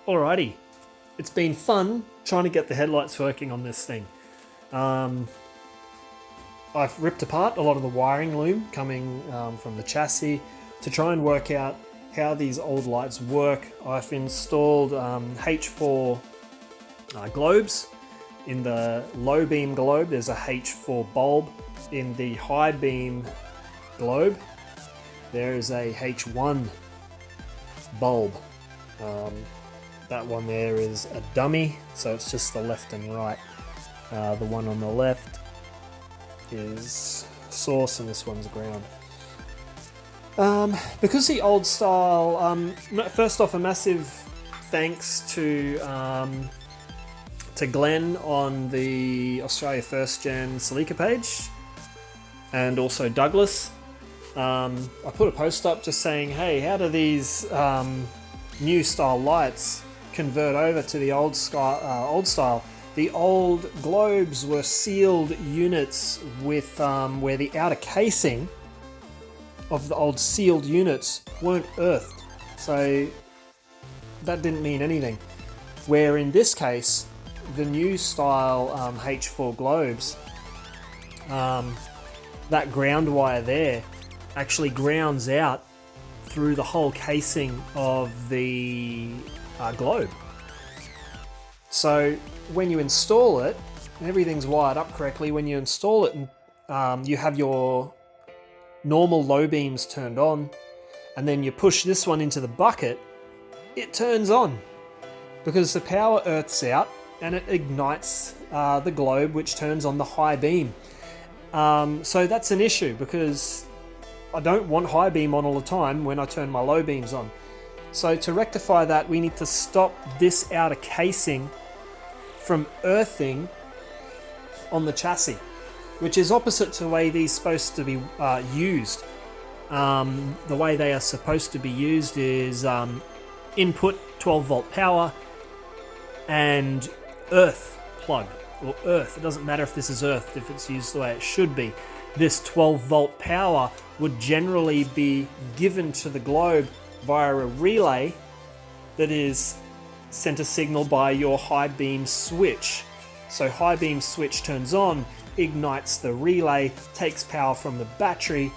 Alrighty, it's been fun trying to get the headlights working on this thing. I've ripped apart a lot of the wiring loom coming from the chassis to try and work out how these old lights work. I've installed H4 globes. In the low beam globe, there's a H4 bulb. In the high beam globe, there is a H1 bulb. That one there is a dummy, so it's just the left and right. The one on the left is source and this one's ground. Because the old style, first off, a massive thanks to Glenn on the Australia First Gen Celica page, and also Douglas. I put a post up just saying, hey, how do these new style lights convert over to the old style? The old globes were sealed units with where the outer casing of the old sealed units weren't earthed, so that didn't mean anything. Where in this case, the new style H4 globes, that ground wire there actually grounds out through the whole casing of the globe. So when you install it, everything's wired up correctly. When you install it and you have your normal low beams turned on, and then you push this one into the bucket, it turns on because the power earths out and it ignites the globe, which turns on the high beam. So that's an issue because I don't want high beam on all the time when I turn my low beams on. So to rectify that, we need to stop this outer casing from earthing on the chassis, which is opposite to the way these are supposed to be used. The way they are supposed to be used is input 12 volt power and earth plug, or earth. It doesn't matter if this is earthed, if it's used the way it should be. This 12 volt power would generally be given to the globe via a relay that is sent a signal by your high beam switch. So high beam switch turns on, ignites the relay, takes power from the battery,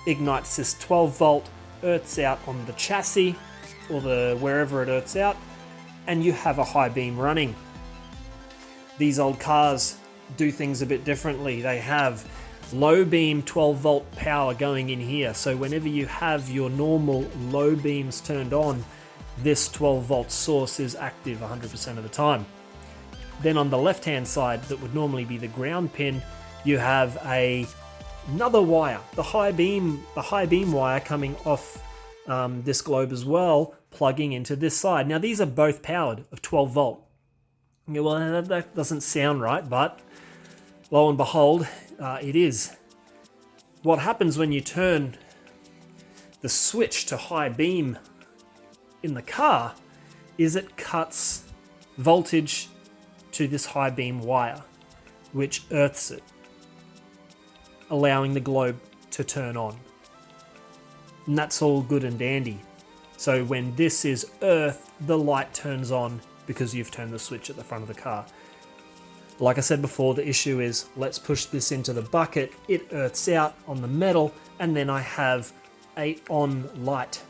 ignites this 12 volt, earths out on the chassis or wherever it earths out, and you have a high beam running. These old cars do things a bit differently. They have low beam 12 volt power going in here, so whenever you have your normal low beams turned on, this 12 volt source is active 100% of the time. Then on the left hand side, that would normally be the ground pin, you have another wire, the high beam wire coming off this globe as well, plugging into this side. Now these are both powered of 12 volt. Yeah, well, that doesn't sound right, but lo and behold, it is. What happens when you turn the switch to high beam in the car is it cuts voltage to this high beam wire, which earths it, allowing the globe to turn on. And that's all good and dandy. So when this is earthed, the light turns on because you've turned the switch at the front of the car. Like I said before, the issue is, let's push this into the bucket, it earths out on the metal, and then I have a on light.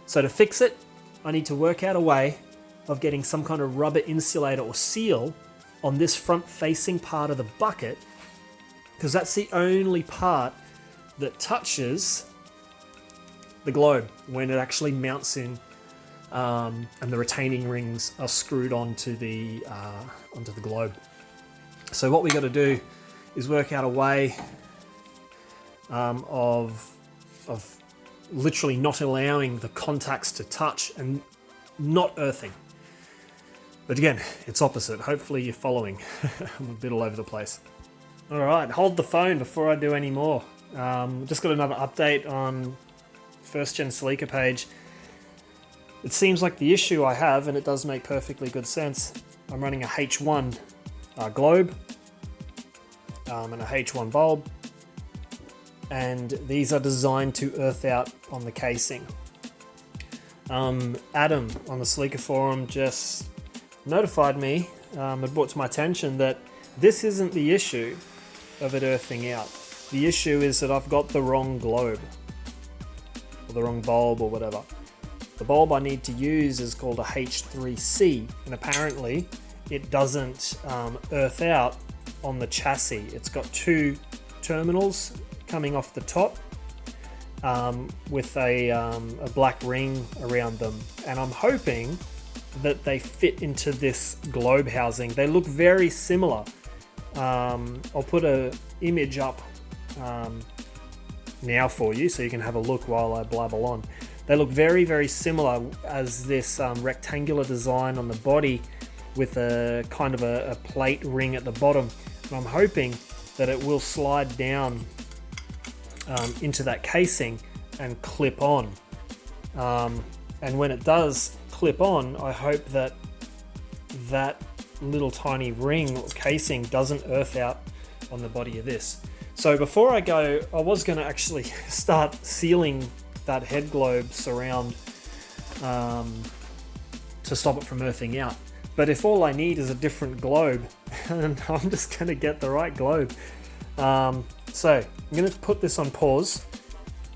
So to fix it, I need to work out a way of getting some kind of rubber insulator or seal on this front facing part of the bucket, because that's the only part that touches the globe when it actually mounts in, and the retaining rings are screwed onto the globe. So what we got to do is work out a way of literally not allowing the contacts to touch and not earthing. But again, it's opposite. Hopefully you're following. I'm a bit all over the place. All right, hold the phone before I do any more. Just got another update on First Gen Celica page. It seems like the issue I have, and it does make perfectly good sense, I'm running a H1 globe and a H1 bulb, and these are designed to earth out on the casing. Adam on the Celica forum just notified me, it brought to my attention that this isn't the issue of it earthing out. The issue is that I've got the wrong globe, or the wrong bulb or whatever. The bulb I need to use is called a H3C, and apparently it doesn't earth out on the chassis. It's got two terminals coming off the top with a black ring around them, and I'm hoping that they fit into this globe housing. They look very similar. I'll put an image up now for you so you can have a look while I blabber on. They look very, very similar as this rectangular design on the body with a kind of a plate ring at the bottom. And I'm hoping that it will slide down into that casing and clip on. And when it does clip on, I hope that that little tiny ring or casing doesn't earth out on the body of this. So before I go, I was going to actually start sealing that head globe surround to stop it from earthing out. But if all I need is a different globe, I'm just going to get the right globe. So I'm going to put this on pause.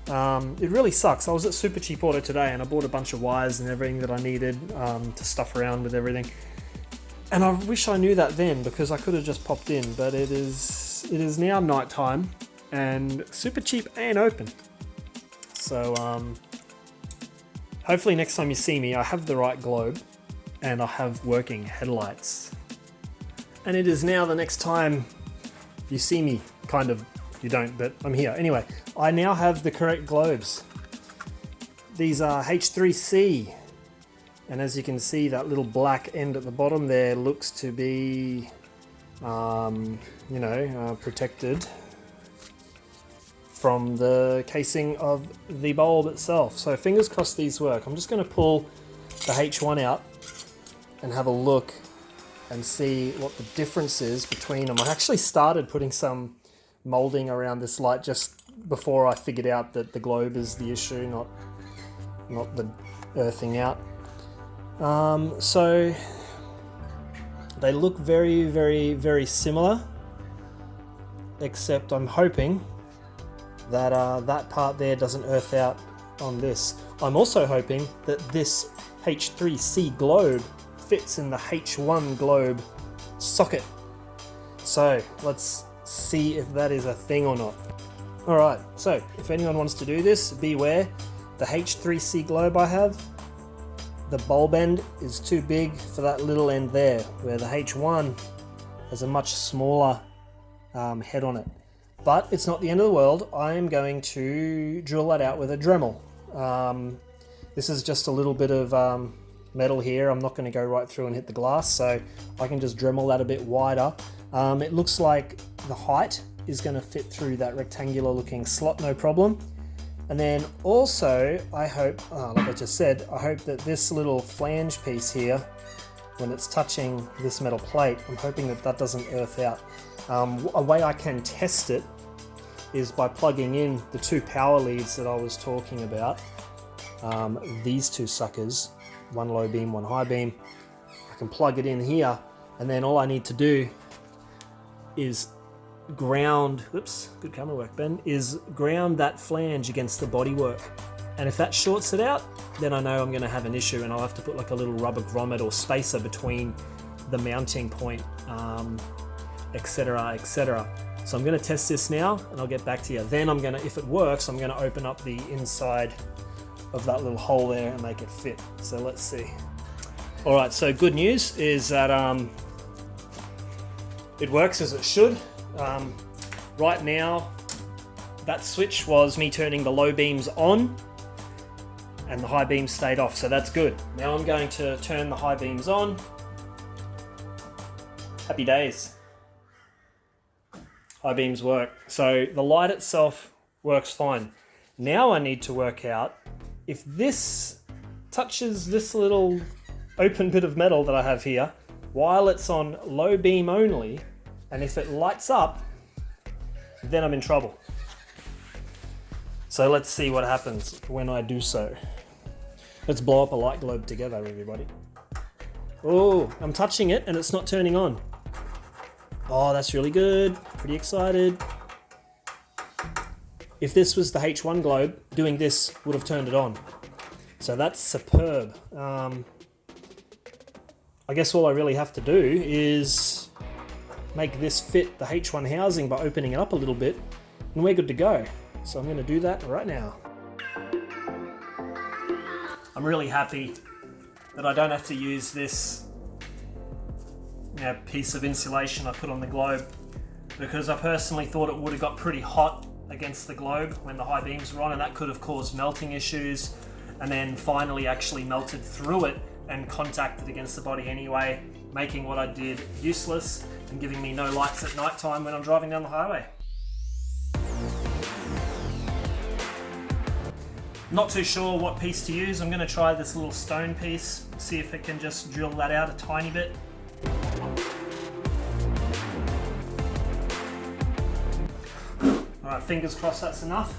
It really sucks. I was at Super Cheap Auto today and I bought a bunch of wires and everything that I needed to stuff around with everything. And I wish I knew that then, because I could have just popped in, but it is now night time and Super Cheap ain't open. So hopefully next time you see me, I have the right globe and I have working headlights. And it is now the next time you see me, kind of, you don't, but I'm here. Anyway, I now have the correct globes. These are H3C. And as you can see, that little black end at the bottom there looks to be, protected from the casing of the bulb itself. So fingers crossed these work. I'm just going to pull the H1 out and have a look and see what the difference is between them. I actually started putting some molding around this light just before I figured out that the globe is the issue, not the earthing out. So they look very, very, very similar, except I'm hoping that that part there doesn't earth out on this. I'm also hoping that this H3C globe fits in the H1 globe socket. So let's see if that is a thing or not. Alright, so if anyone wants to do this, beware. The H3C globe I have, the bulb end is too big for that little end there, where the H1 has a much smaller head on it. But it's not the end of the world. I am going to drill that out with a Dremel. This is just a little bit of metal here. I'm not going to go right through and hit the glass, so I can just Dremel that a bit wider. It looks like the height is going to fit through that rectangular looking slot, no problem. And then also, I hope, like I just said, I hope that this little flange piece here, when it's touching this metal plate, I'm hoping that that doesn't earth out. A way I can test it is by plugging in the two power leads that I was talking about. These two suckers, one low beam, one high beam. I can plug it in here, and then all I need to do is ground, oops, good camera work, Ben, is ground that flange against the bodywork. And if that shorts it out, then I know I'm going to have an issue and I'll have to put like a little rubber grommet or spacer between the mounting point, etc, etc. So I'm going to test this now and I'll get back to you. Then I'm going to, if it works, I'm going to open up the inside of that little hole there and make it fit. So let's see. All right, so good news is that it works as it should. Right now, that switch was me turning the low beams on and the high beams stayed off, so that's good. Now I'm going to turn the high beams on. Happy days. High beams work. So the light itself works fine. Now I need to work out if this touches this little open bit of metal that I have here while it's on low beam only, and if it lights up, then I'm in trouble. So let's see what happens when I do so. Let's blow up a light globe together, everybody. Oh, I'm touching it and it's not turning on. Oh, that's really good. Pretty excited. If this was the H1 globe, doing this would have turned it on. So that's superb. I guess all I really have to do is make this fit the H1 housing by opening it up a little bit, and we're good to go. So I'm going to do that right now. I'm really happy that I don't have to use this piece of insulation I put on the globe, because I personally thought it would have got pretty hot against the globe when the high beams were on, and that could have caused melting issues, and then finally actually melted through it and contacted against the body anyway, making what I did useless and giving me no lights at night time when I'm driving down the highway. Not too sure what piece to use. I'm going to try this little stone piece, see if it can just drill that out a tiny bit. Alright, fingers crossed that's enough.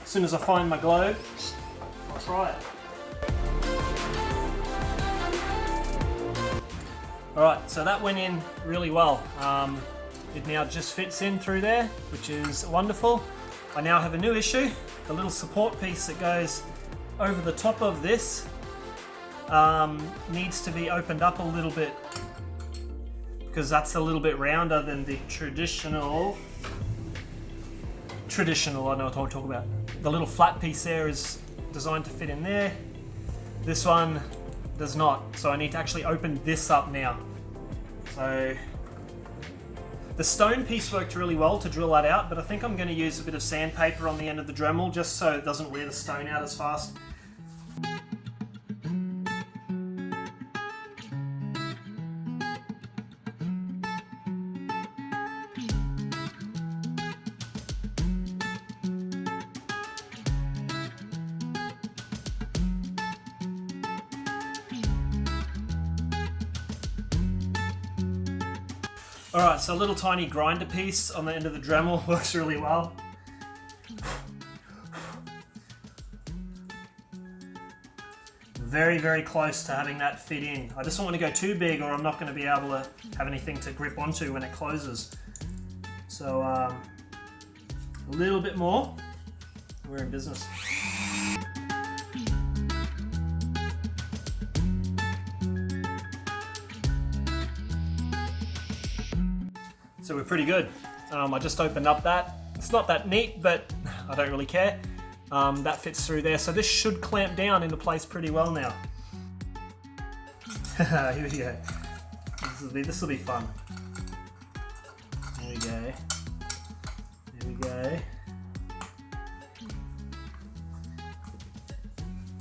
As soon as I find my globe, I'll try it. Alright, so that went in really well. It now just fits in through there, which is wonderful. I now have a new issue. The little support piece that goes over the top of this needs to be opened up a little bit, because that's a little bit rounder than the traditional, I know what I'm talking about. The little flat piece there is designed to fit in there. This one does not, so I need to actually open this up now. So the stone piece worked really well to drill that out, but I think I'm going to use a bit of sandpaper on the end of the Dremel just so it doesn't wear the stone out as fast. Alright, so a little tiny grinder piece on the end of the Dremel works really well. Very, very close to having that fit in. I just don't want to go too big or I'm not going to be able to have anything to grip onto when it closes. So a little bit more, we're in business. So we're pretty good. I just opened up that. It's not that neat, but I don't really care. That fits through there. So this should clamp down into place pretty well now. Here we go. This will be fun. There we go. There we go.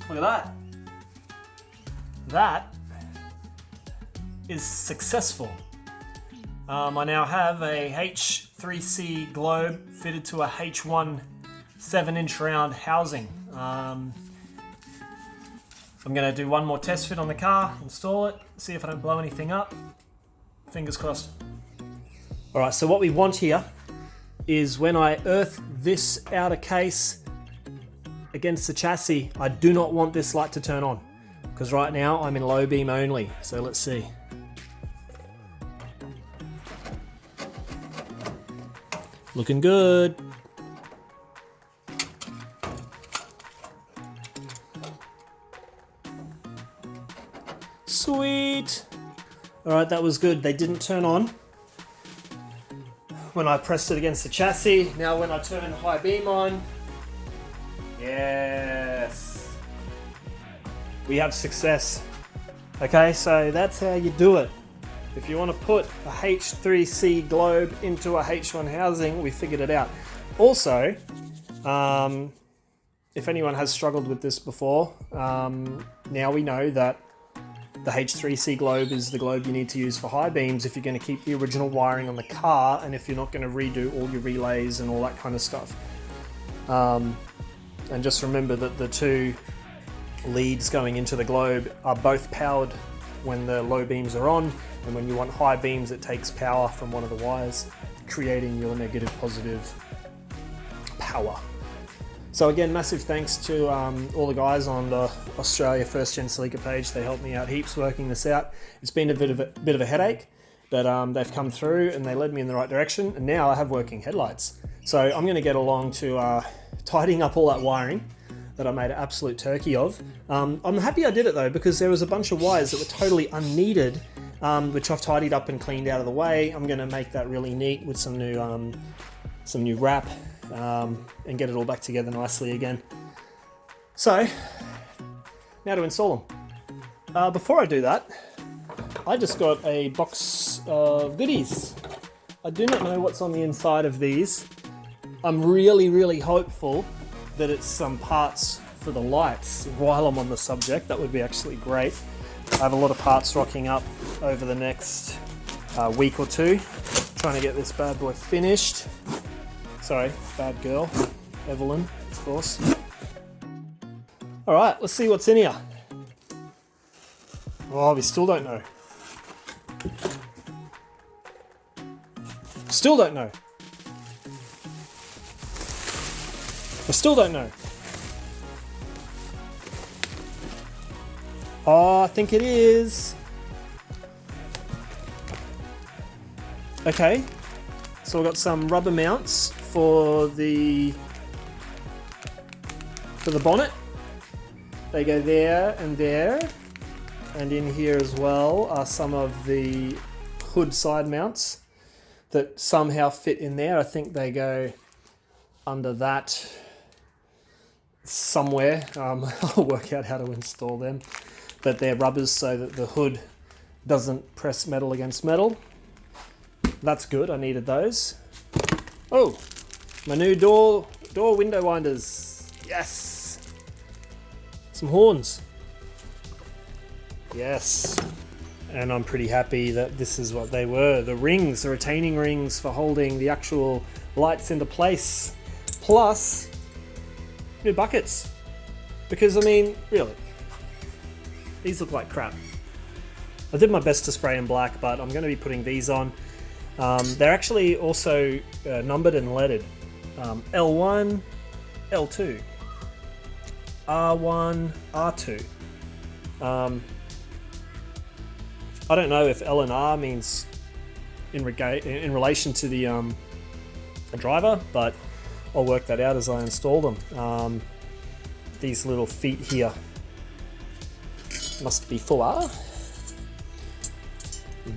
Look at that. That is successful. I now have a H3C globe fitted to a H1 7-inch round housing. I'm going to do one more test fit on the car, install it, see if I don't blow anything up. Fingers crossed. Alright, so what we want here is when I earth this outer case against the chassis, I do not want this light to turn on, because right now I'm in low beam only. So let's see. Looking good. Sweet. All right, that was good. They didn't turn on when I pressed it against the chassis. Now when I turn high beam on, yes, we have success. Okay, so that's how you do it. If you want to put a H3C globe into a H1 housing, we figured it out. Also, if anyone has struggled with this before, now we know that the H3C globe is the globe you need to use for high beams if you're going to keep the original wiring on the car and if you're not going to redo all your relays and all that kind of stuff. And just remember that the two leads going into the globe are both powered when the low beams are on, and when you want high beams it takes power from one of the wires, creating your negative positive power. So again, massive thanks to all the guys on the Australia First Gen Celica page. They helped me out heaps working this out. It's been a bit of a headache, but they've come through and they led me in the right direction. And now I have working headlights. So I'm going to get along to tidying up all that wiring that I made an absolute turkey of. I'm happy I did it though, because there was a bunch of wires that were totally unneeded, which I've tidied up and cleaned out of the way. I'm going to make that really neat with some new wrap. And get it all back together nicely again. So, now to install them. Before I do that, I just got a box of goodies. I do not know what's on the inside of these. I'm really hopeful that it's some parts for the lights while I'm on the subject. That would be actually great. I have a lot of parts rocking up over the next week or two, trying to get this bad boy finished. Sorry, bad girl, Evelyn, of course. All right, let's see what's in here. Oh, we still don't know. Still don't know. I still don't know. Oh, I think it is. Okay, so we've got some rubber mounts for the bonnet. They go there, and in here as well are some of the hood side mounts that somehow fit in there. I think they go under that somewhere. I'll work out how to install them, but they're rubbers so that the hood doesn't press metal against metal. That's good, I needed those. Oh, my new door window winders. Yes. Some horns. Yes. And I'm pretty happy that this is what they were. The rings, the retaining rings for holding the actual lights into place. Plus, new buckets. Because, I mean, really, these look like crap. I did my best to spray them black, but I'm going to be putting these on. They're actually also numbered and leaded. L1, L2, R1, R2. I don't know if L and R means in relation to the driver, but I'll work that out as I install them. These little feet here must be for R.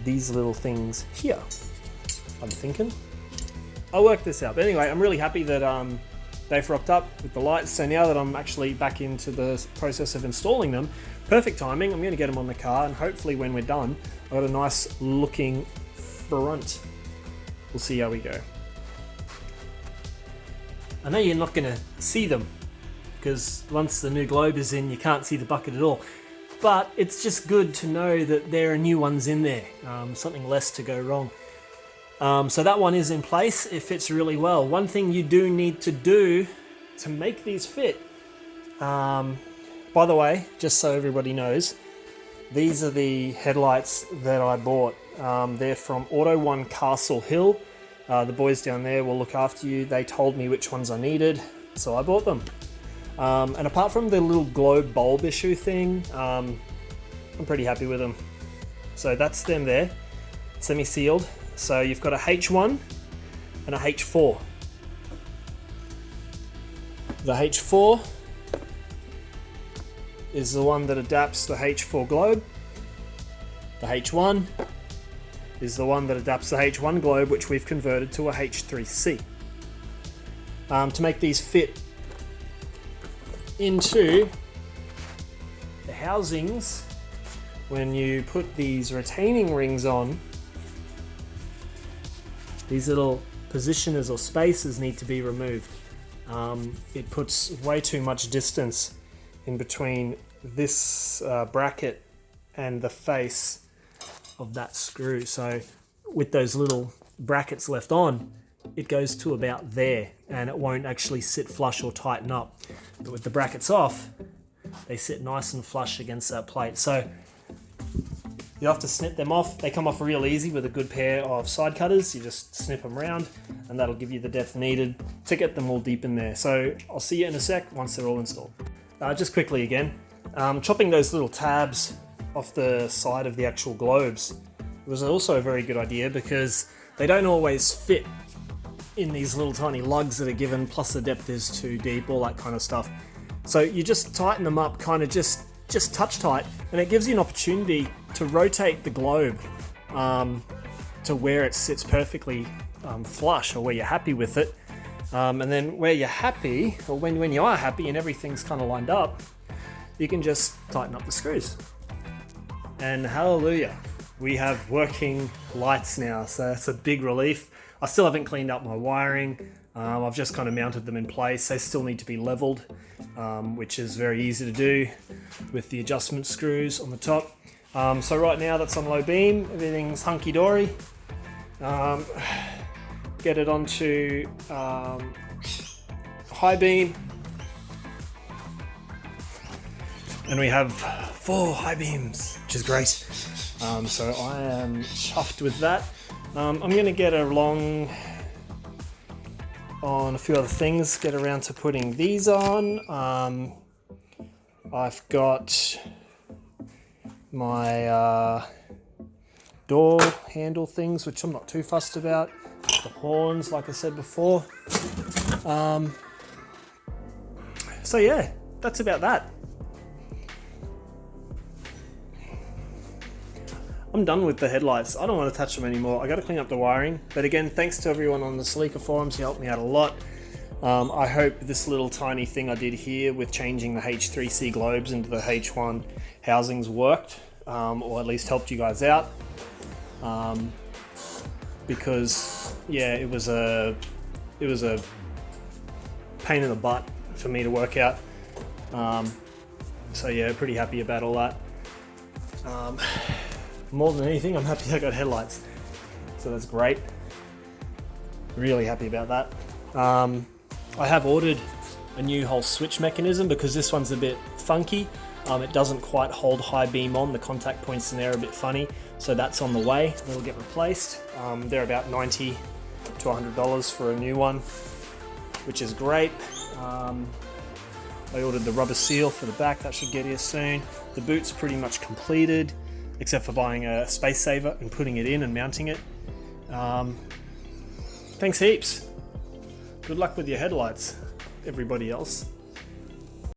These little things here, I'm thinking. I'll work this out. But anyway, I'm really happy that they've rocked up with the lights. So now that I'm actually back into the process of installing them, perfect timing. I'm going to get them on the car, and hopefully when we're done, I've got a nice looking front. We'll see how we go. I know you're not going to see them, because once the new globe is in, you can't see the bucket at all. But it's just good to know that there are new ones in there, something less to go wrong. So that one is in place, it fits really well. One thing you do need to do to make these fit, by the way, just so everybody knows, these are the headlights that I bought. They're from Auto One Castle Hill. The boys down there will look after you. They told me which ones I needed, so I bought them. And apart from the little globe bulb issue thing, I'm pretty happy with them. So that's them there, semi-sealed. So you've got a H1 and a H4. The H4 is the one that adapts the H4 globe. The H1 is the one that adapts the H1 globe, which we've converted to a H3C. To make these fit into the housings, when you put these retaining rings on, these little positioners or spacers need to be removed. It puts way too much distance in between this bracket and the face of that screw. So with those little brackets left on, it goes to about there and it won't actually sit flush or tighten up. But with the brackets off, they sit nice and flush against that plate. So you have to snip them off. They come off real easy with a good pair of side cutters. You just snip them around. and that'll give you the depth needed to get them all deep in there. So I'll see you in a sec once they're all installed. Just quickly again, chopping those little tabs off the side of the actual globes was also a very good idea because they don't always fit in these little tiny lugs that are given, plus the depth is too deep, all that kind of stuff. So you just tighten them up, kind of just touch tight, and it gives you an opportunity to rotate the globe to where it sits perfectly flush, or where you're happy with it. And then where you're happy, or when you are happy and everything's kind of lined up, you can just tighten up the screws. And hallelujah, we have working lights now, so that's a big relief. I still haven't cleaned up my wiring. I've just kind of mounted them in place. They still need to be leveled, which is very easy to do with the adjustment screws on the top. So right now that's on low beam, everything's hunky-dory. Get it onto high beam. And we have 4 high beams, which is great. So I am chuffed with that. I'm going to get along on a few other things, get around to putting these on. I've got my door handle things, which I'm not too fussed about. The horns, like I said before. So yeah, that's about that. I'm done with the headlights. I don't want to touch them anymore. I got to clean up the wiring. But again, thanks to everyone on the Celica forums. You helped me out a lot. I hope this little tiny thing I did here with changing the H3C globes into the H1 housings worked, or at least helped you guys out. Because yeah, it was a pain in the butt for me to work out. So yeah, pretty happy about all that. More than anything, I'm happy I got headlights, so that's great. Really happy about that. I have ordered a new whole switch mechanism because this one's a bit funky. It doesn't quite hold high beam on, the contact points in there are a bit funny, so that's on the way. It'll get replaced. They're about $90 to $100 for a new one, which is great. I ordered the rubber seal for the back, that should get here soon. The boot's pretty much completed, except for buying a space saver and putting it in and mounting it. Thanks heaps. Good luck with your headlights, everybody else.